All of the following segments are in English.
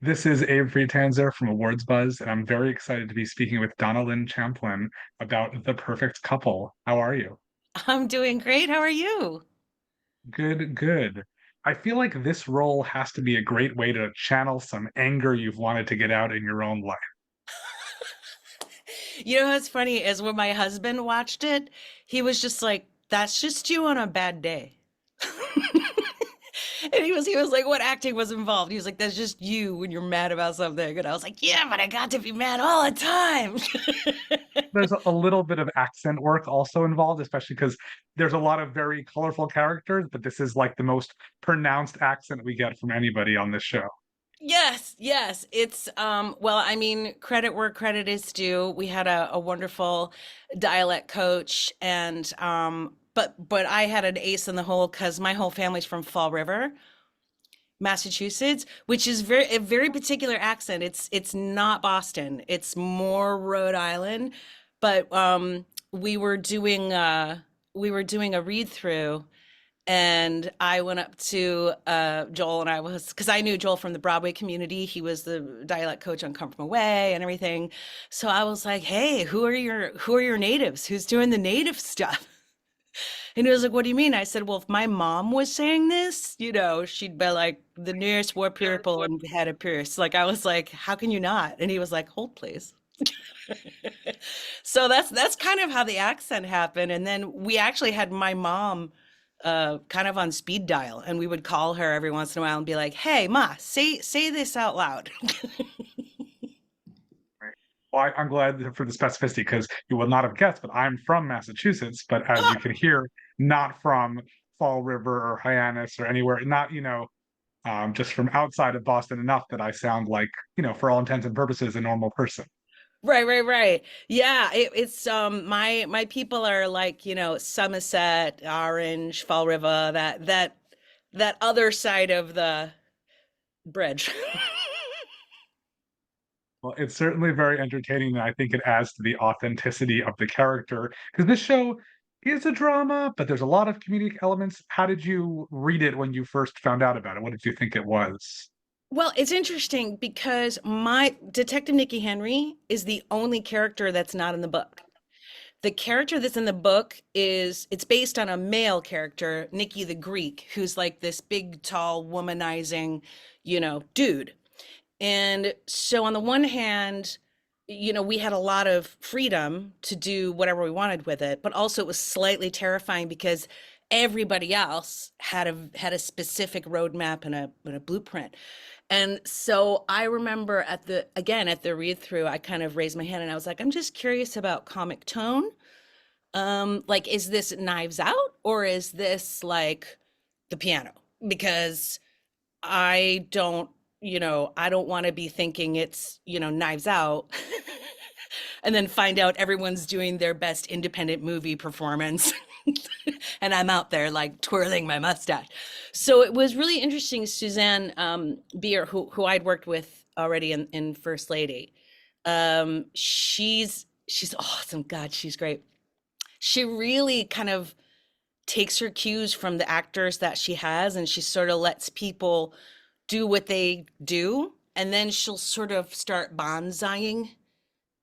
This is Abe Friedtanzer from Awards Buzz, and I'm very excited to be speaking with Donna Lynne Champlin about The Perfect Couple. How are you? I'm doing great. How are you? Good, good. I feel like this role has to be a great way to channel some anger you've wanted to get out in your own life. You know what's funny is when my husband watched it, he was just like, "That's just you on a bad day." And he was like, "What acting was involved?" He was like, "That's just you when you're mad about something." And I was like, "Yeah, but I got to be mad all the time." There's a little bit of accent work also involved, especially because there's a lot of very colorful characters, but this is like the most pronounced accent we get from anybody on this show. Yes, yes. It's well, I mean, credit where credit is due. We had a wonderful dialect coach and but I had an ace in the hole because my whole family's from Fall River, Massachusetts, which is a very particular accent. It's not Boston. It's more Rhode Island. But we were doing a read through and I went up to Joel and I was because I knew Joel from the Broadway community. He was the dialect coach on Come From Away and everything. So I was like, "Hey, who are your natives? Who's doing the native stuff?" And he was like, "What do you mean?" I said, "Well, if my mom was saying this, she'd be like, the nearest were purple and had a pierce." Like I was like, "How can you not?" And he was like, "Hold, please." So that's kind of how the accent happened. And then we actually had my mom kind of on speed dial, and we would call her every once in a while and be like, "Hey, Ma, say this out loud." Right. Well, I'm glad for the specificity because you will not have guessed, but I'm from Massachusetts, but as you can hear, not from Fall River or Hyannis or anywhere, not, just from outside of Boston enough that I sound like, for all intents and purposes, a normal person. Right, right, right. Yeah, it's my people are like, Somerset, Orange, Fall River, that other side of the bridge. Well, it's certainly very entertaining, and I think it adds to the authenticity of the character because this show is a drama, but there's a lot of comedic elements. How did you read it when you first found out about it? What did you think it was? Well, it's interesting because my Detective Nikki Henry is the only character that's not in the book. The character that's in the book it's based on a male character, Nikki the Greek, who's like this big, tall, womanizing, dude. And so on the one hand, we had a lot of freedom to do whatever we wanted with it, but also it was slightly terrifying because everybody else had a specific roadmap and a blueprint. And so I remember at the read through, I kind of raised my hand and I was like, I'm just curious about comic tone. Like, is this Knives Out or is this like the piano? Because I don't want to be thinking it's, Knives Out and then find out everyone's doing their best independent movie performance. And I'm out there like twirling my mustache. So it was really interesting. Suzanne Bier, who I'd worked with already in First Lady, she's awesome. God, she's great. She really kind of takes her cues from the actors that she has, and she sort of lets people do what they do, and then she'll sort of start bonsaiing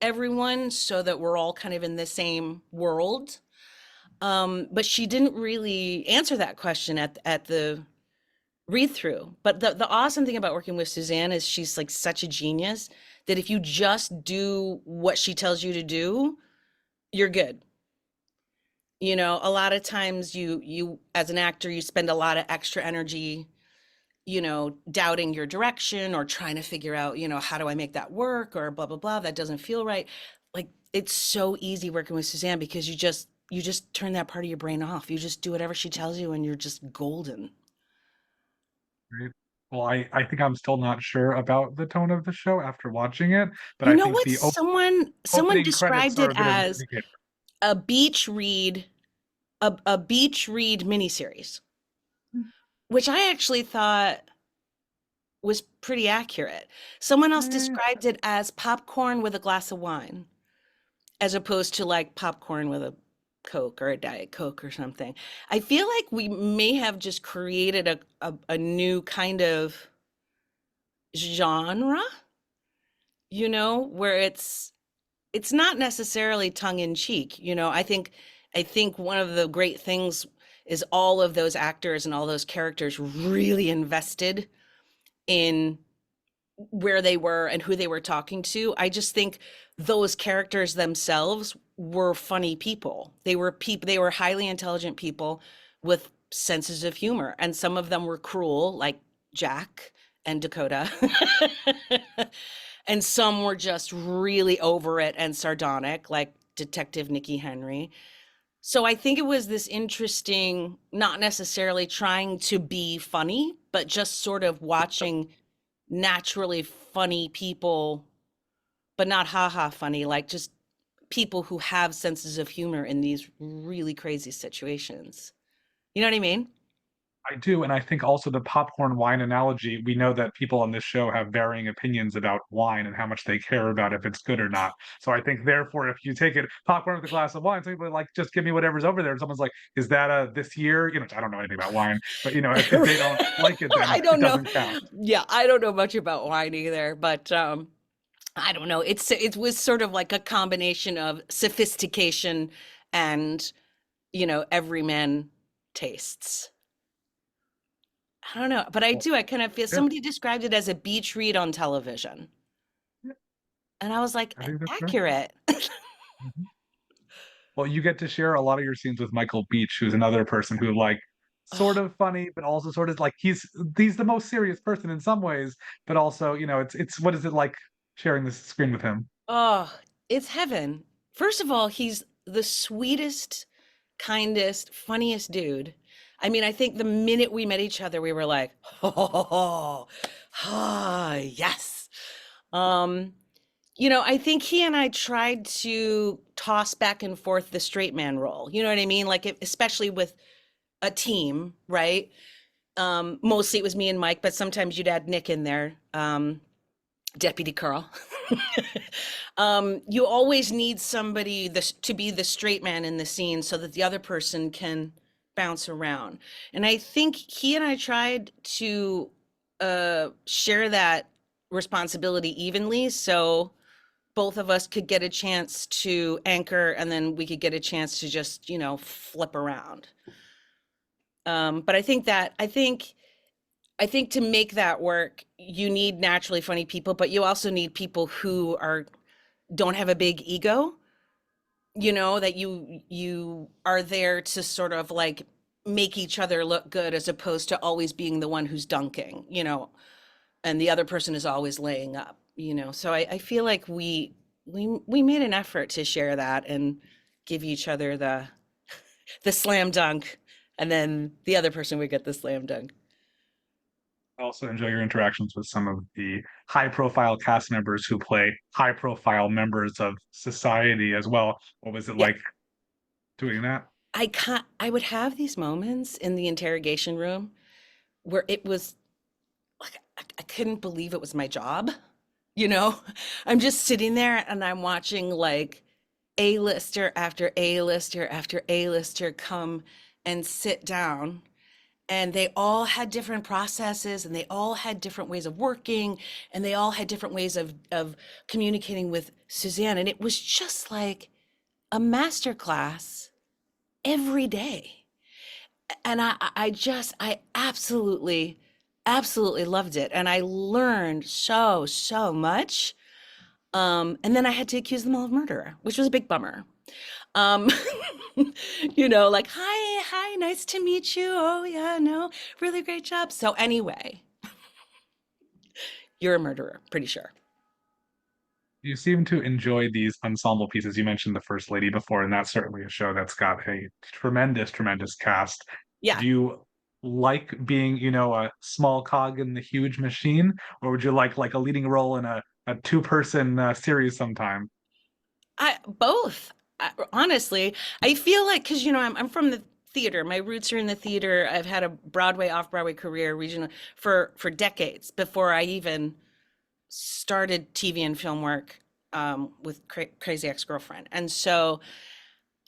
everyone so that we're all kind of in the same world. But she didn't really answer that question at the read through. But the awesome thing about working with Suzanne is she's like such a genius that if you just do what she tells you to do, you're good. A lot of times you as an actor, you spend a lot of extra energy, doubting your direction or trying to figure out, how do I make that work or blah blah blah, that doesn't feel right. Like it's so easy working with Suzanne because you just turn that part of your brain off. You just do whatever she tells you and you're just golden. Right? Well, I think I'm still not sure about the tone of the show after watching it, but You I know think what? the Someone opening credits described are it a bit of an as indicator. a beach read, a beach read miniseries, which I actually thought was pretty accurate. Someone else Eh, described it as popcorn with a glass of wine, as opposed to like popcorn with a Coke or a Diet Coke or something. I feel like we may have just created a new kind of genre, where it's not necessarily tongue in cheek. I think one of the great things is all of those actors and all those characters really invested in where they were and who they were talking to. I just think those characters themselves were funny people. They were highly intelligent people with senses of humor, and some of them were cruel, like Jack and Dakota. And some were just really over it and sardonic, like Detective Nikki Henry. So I think it was this interesting, not necessarily trying to be funny, but just sort of watching naturally funny people, but not haha funny, like just people who have senses of humor in these really crazy situations. You know what I mean? I do, and I think also the popcorn wine analogy, we know that people on this show have varying opinions about wine and how much they care about if it's good or not. So I think therefore if you take it popcorn with a glass of wine, some people are like, just give me whatever's over there. And someone's like, is that a this year? I don't know anything about wine, but if they don't like it, then I it don't know. doesn't count. Yeah, I don't know much about wine either, but I don't know. It was sort of like a combination of sophistication and, everyman tastes. I don't know, but I Well, do. I kind of feel yeah, somebody described it as a beach read on television. yeah, And I was like, I think that's fair. accurate. Mhm. Well, you get to share a lot of your scenes with Michael Beach, who's another person who like sort Oh, of funny, but also sort of like he's the most serious person in some ways, but also, it's what is it like sharing this screen with him? oh, it's heaven. First of all, he's the sweetest, kindest, funniest dude. I mean, I think the minute we met each other, we were like, oh, yes. Um, I think he and I tried to toss back and forth the straight man role. You know what I mean? Like, especially with a team, right? Mostly it was me and Mike, but sometimes you'd add Nick in there, Deputy Carl. You always need somebody to be the straight man in the scene so that the other person can bounce around. And I think he and I tried to share that responsibility evenly, so both of us could get a chance to anchor and then we could get a chance to just, flip around. But I think to make that work, you need naturally funny people, but you also need people who don't have a big ego, that you are there to sort of like make each other look good as opposed to always being the one who's dunking, and the other person is always laying up, So I feel like we made an effort to share that and give each other the slam dunk, and then the other person would get the slam dunk. I also enjoy your interactions with some of the high profile cast members who play high profile members of society as well. What was it Yeah, like doing that? I would have these moments in the interrogation room where it was like I couldn't believe it was my job. You know, I'm just sitting there and I'm watching like A-lister after A-lister after A-lister come and sit down. And they all had different processes and they all had different ways of working and they all had different ways of communicating with Suzanne. And it was just like a master class every day. And I absolutely, absolutely loved it. And I learned so, so much. And then I had to accuse them all of murder, which was a big bummer. Um, like, hi, nice to meet you. Oh, yeah, no, really great job. So, anyway, you're a murderer, pretty sure. You seem to enjoy these ensemble pieces. You mentioned The First Lady before, and that's certainly a show that's got a tremendous, tremendous cast. Yeah, Do you like being, a small cog in the huge machine, or would you like a leading role in a two-person series sometime? both. Honestly, I feel like because I'm from the theater. My roots are in the theater. I've had a Broadway, off-Broadway career, regional for decades before I even started TV and film work with Crazy Ex-Girlfriend. And so,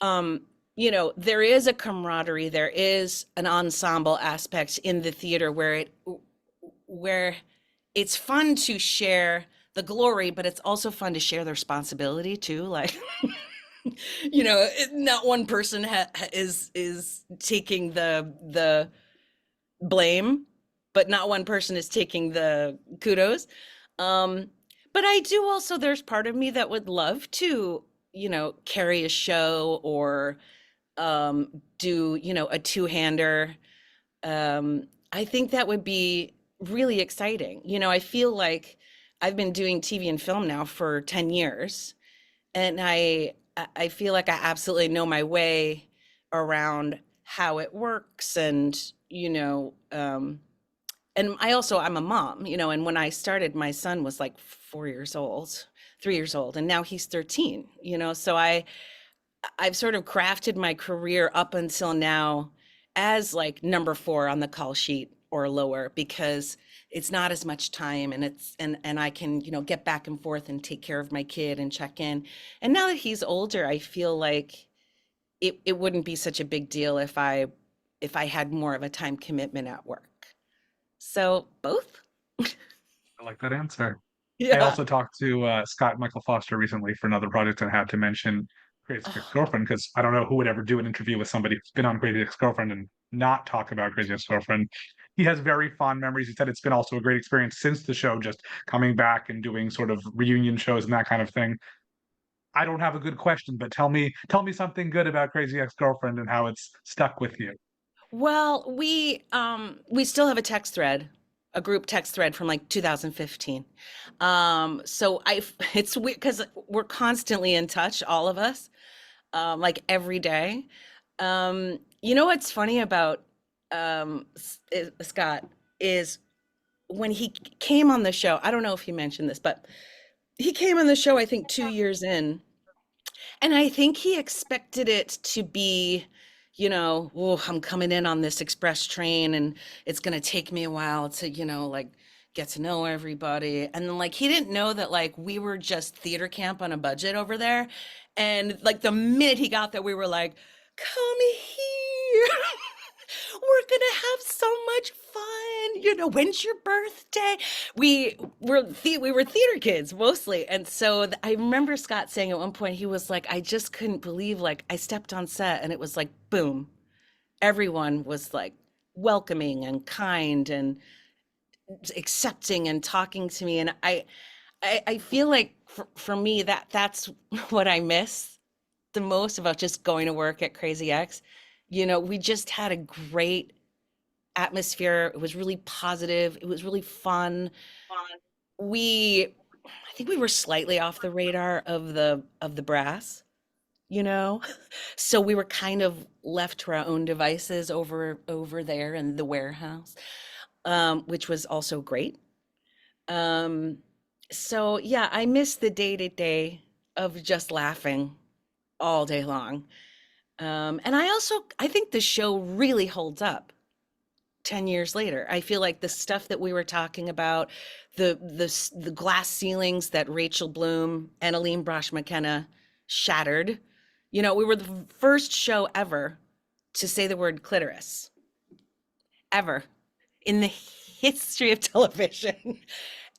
there is a camaraderie, there is an ensemble aspect in the theater where it's fun to share the glory, but it's also fun to share the responsibility too. Like, not one person is taking the blame, but not one person is taking the kudos. Um, but I do also, there's part of me that would love to, carry a show or do, a two-hander. I think that would be really exciting. I feel like I've been doing TV and film now for 10 years, and I feel like I absolutely know my way around how it works, and I'm a mom, and when I started, my son was like 4 years old, 3 years old, and now he's 13, so I've sort of crafted my career up until now as like number four on the call sheet or lower, because it's not as much time, and and I can, get back and forth and take care of my kid and check in. And now that he's older, I feel like it wouldn't be such a big deal if I had more of a time commitment at work. So both. I like that answer. I Yeah. also talked to Scott Michael Foster recently for another project and had to mention Crazy Oh, Ex-Girlfriend because I don't know who would ever do an interview with somebody who's been on Crazy Ex-Girlfriend and not talk about Crazy Ex-Girlfriend. He has very fond memories. He said it's been also a great experience since the show, just coming back and doing sort of reunion shows and that kind of thing. I don't have a good question, but tell me something good about Crazy Ex-Girlfriend and how it's stuck with you. well, we still have a text thread, a group text thread from like 2015. So I it's weird because we're constantly in touch, all of us, like every day. You know what's funny about Scott is when he came on the show, I don't know if he mentioned this, but he came on the show, I think 2 years in, and I think he expected it to be, oh, I'm coming in on this express train and it's going to take me a while to, like get to know everybody. And then like he didn't know that like we were just theater camp on a budget over there. And like the minute he got there, we were like, come here. We're gonna have so much fun. When's your birthday? We were theater kids mostly, and so I remember Scott saying at one point he was like, I just couldn't believe like I stepped on set and it was like boom, everyone was like welcoming and kind and accepting and talking to me, and I feel like for me that's what I miss the most about just going to work at Crazy X. We just had a great atmosphere. It was really positive. It was really fun. I think we were slightly off the radar of the brass, you know? So we were kind of left to our own devices over there in the warehouse, which was also great. Um, so yeah, I miss the day to day of just laughing all day long. And I think the show really holds up 10 years later. I feel like the stuff that we were talking about, the glass ceilings that Rachel Bloom and Aline Brosh McKenna shattered. We were the first show ever to say the word clitoris, ever in the history of television.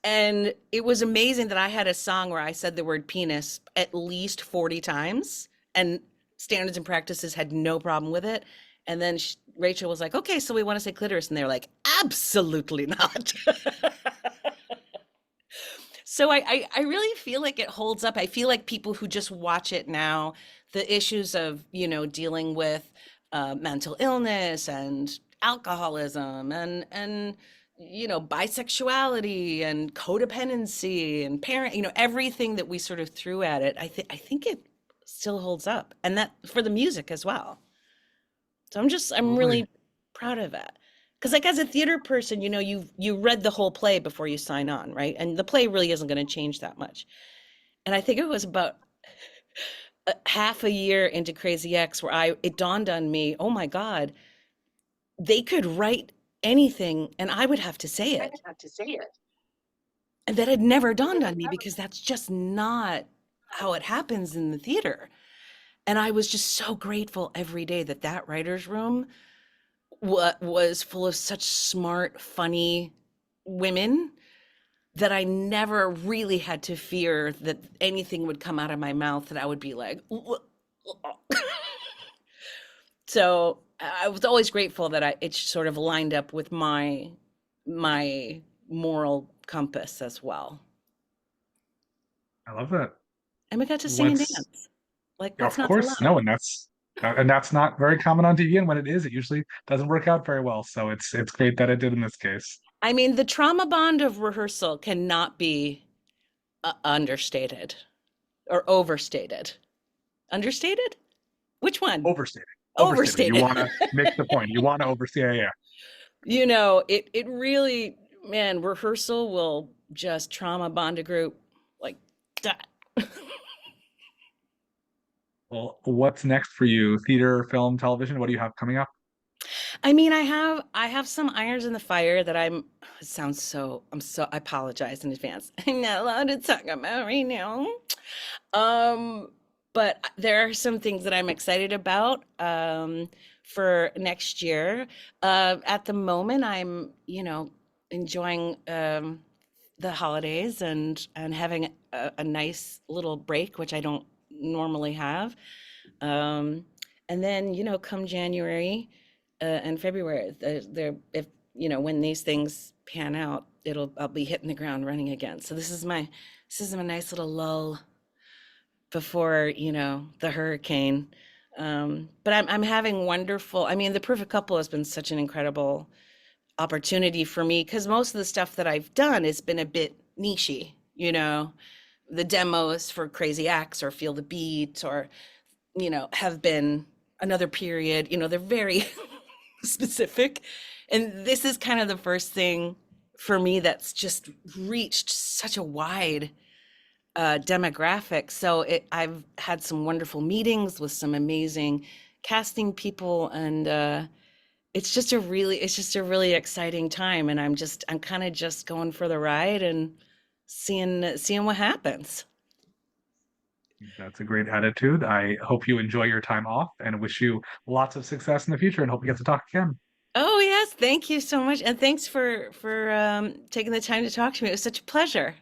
And it was amazing that I had a song where I said the word penis at least 40 times, and standards and practices had no problem with it. And then Rachel was like, okay, so we want to say clitoris. And they're like, absolutely not. So I really feel like it holds up. I feel like people who just watch it now, the issues of, dealing with mental illness and alcoholism and bisexuality and codependency and parent, everything that we sort of threw at it, I think it still holds up. And that for the music as well. So I'm Absolutely. really proud of that. Because like as a theater person, you read the whole play before you sign on, right? And the play really isn't going to change that much. And I think it was about half a year into Crazy X where it dawned on me, oh my God, they could write anything and I would have to say it. And that had never dawned on me because that's just not how it happens in the theater. And I was just so grateful every day that that writer's room was full of such smart, funny women that I never really had to fear that anything would come out of my mouth that I would be like, so I was always grateful that it sort of lined up with my moral compass as well. I love that. And we got to sing and What's dance. Like, Yeah, what's of not to course, love? no, and that's not very common on TV. And when it is, it usually doesn't work out very well. So it's great that it did in this case. I mean, the trauma bond of rehearsal cannot be understated or overstated. Understated? Which one? Overstated, overstated. You Overstated. want to make the point. You want to overstate. Yeah, yeah. You know, it really, man, rehearsal will just trauma bond a group like that. Well, what's next for you? Theater, film, television? What do you have coming up? I mean, I have some irons in the fire that it sounds so I apologize in advance. I'm not allowed to talk about right now. Um, but there are some things that I'm excited about for next year. At the moment, I'm, enjoying the holidays and having a nice little break, which I don't normally have. Um, and then, come January and February, if when these things pan out, I'll be hitting the ground running again. So this is my nice little lull before, the hurricane. But I'm having wonderful. I mean, The Perfect Couple has been such an incredible opportunity for me because most of the stuff that I've done has been a bit nichey, the demos for Crazy Acts or Feel the Beat or, have been another period, they're very specific. And this is kind of the first thing for me that's just reached such a wide demographic. So I've had some wonderful meetings with some amazing casting people, and it's just a really exciting time. And I'm kind of just going for the ride and seeing what happens. That's a great attitude. I hope you enjoy your time off and wish you lots of success in the future and hope we get to talk again. Oh yes, thank you so much, and thanks for taking the time to talk to me. It was such a pleasure.